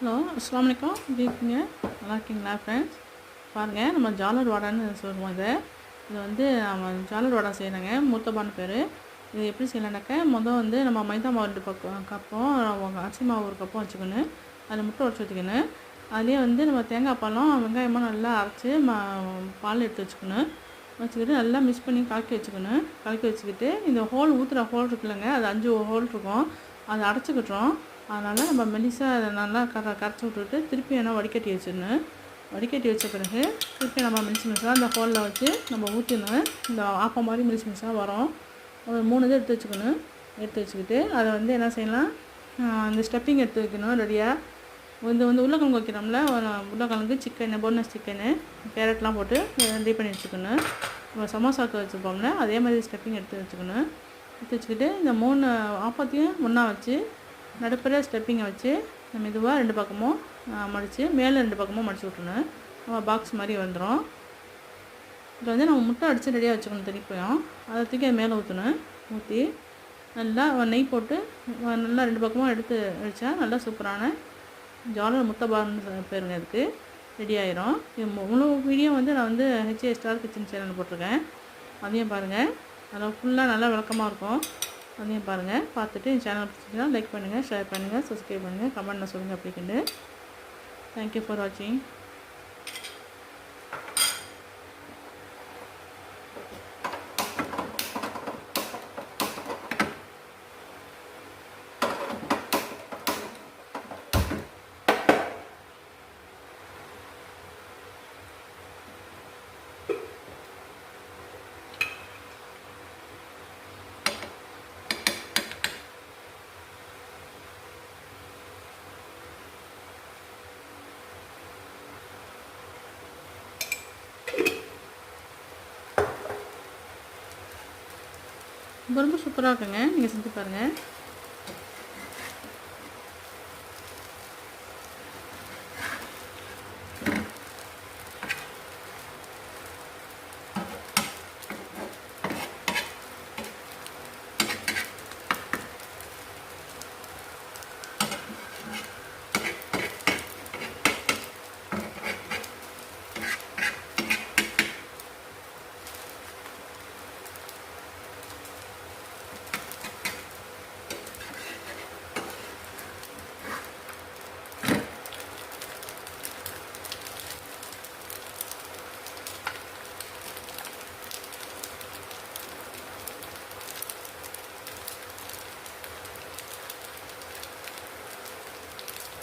Hello, அஸ்ஸலாமு அலைக்கும். எப்படி இருக்கீங்க? நல்லா இருக்கீங்களா ஃப்ரெண்ட்ஸ்? பாருங்கள், நம்ம ஜாலர் வடைன்னு சொல்லுவோம் இதை. இது வந்து நம்ம ஜாலர் வடை செய்யணுங்க. மூத்தப்பான்னு பேர். இது எப்படி செய்யலான்னாக்கா, வந்து நம்ம மைதா மாவு 2 கப்பும் அரிசி மாவு 1 கப்பும் வச்சுக்கணும். அதில் முட்டை உடச்சி ஊற்றிக்கணும். அதுலேயே வந்து நம்ம தேங்காய் பாலும் வெங்காயமும் நல்லா அரைச்சி பால் எடுத்து வச்சுக்கணும். வச்சுக்கிட்டு நல்லா மிக்ஸ் பண்ணி கலக்கி வச்சுக்கணும். கலக்கி வச்சுக்கிட்டு இந்த ஊற்றுற ஹோல் இருக்குல்லங்க, அது 5 ஹோல் இருக்கும். அதை அடைச்சிக்கிட்டோம். அதனால் நம்ம மெலிசாக அதை நல்லா கரைச்சி விட்டுட்டு திருப்பி என்ன வடிகட்டி வச்சிடணும். வடிகட்டி வச்ச பிறகு திருப்பி நம்ம மெலிசாக அந்த ஹோலில் வச்சு நம்ம ஊற்றிடணும். இந்த ஆப்பம் மாதிரி மெலிசாக வரும். ஒரு 3 இது எடுத்து வச்சுக்கணும். எடுத்து வச்சுக்கிட்டு அதை வந்து என்ன செய்யலாம், இந்த ஸ்டஃப்பிங் எடுத்து வைக்கணும் ரெடியாக. இந்த உருளைக்கிழங்கு வைக்கிறோம்ல, உருளைக்கிழங்கு, சிக்கனு, போனஸ் சிக்கனு, கேரட்லாம் போட்டு ரெடி பண்ணி வச்சுக்கணும். நம்ம சமோசாவுக்கு வச்சுருப்போம்ல, அதே மாதிரி ஸ்டஃப்பிங் எடுத்து வச்சுக்கணும். எடுத்து வச்சுக்கிட்டு இந்த 3 ஆப்பத்தையும் ஒன்றா வச்சு நடுப்புற ஸ்டெப்பிங்கை வச்சு நம்ம மெதுவாக 2 பக்கமும் மடித்து மேலே 2 பக்கமும் மடித்து விட்றணும். நம்ம பாக்ஸ் மாதிரி வந்துடும். இப்போ வந்து நம்ம முட்டை அடித்து ரெடியாக வச்சுக்கணும். திருப்பியும் அதை தூக்கி அது மேலே ஊற்றணும். ஊற்றி நல்லா நெய் போட்டு நல்லா 2 பக்கமும் எடுத்து வச்சா நல்லா சூப்பரான ஜாலர் முட்டை பார்னு பேருங்க. அதுக்கு ரெடி ஆயிரும். இது முழு வீடியோ வந்து நான் வந்து HA ஸ்டார் கிச்சன் சேனல் போட்டிருக்கேன். அதையும் பாருங்கள். அதில் ஃபுல்லாக நல்லா விளக்கமாக இருக்கும். அதையும் பாருங்கள். பார்த்துட்டு என் சேனல் பிடிச்சிங்கன்னா லைக் பண்ணுங்கள், ஷேர் பண்ணுங்கள், சப்ஸ்கிரைப் பண்ணுங்கள், கமெண்ட்டில் சொல்லுங்கள் அப்படின்ட்டு. தேங்க்யூ ஃபார் வாட்சிங். ரொம்ப சூப்பராக இருக்குங்க. நீங்கள் செஞ்சு பாருங்கள்.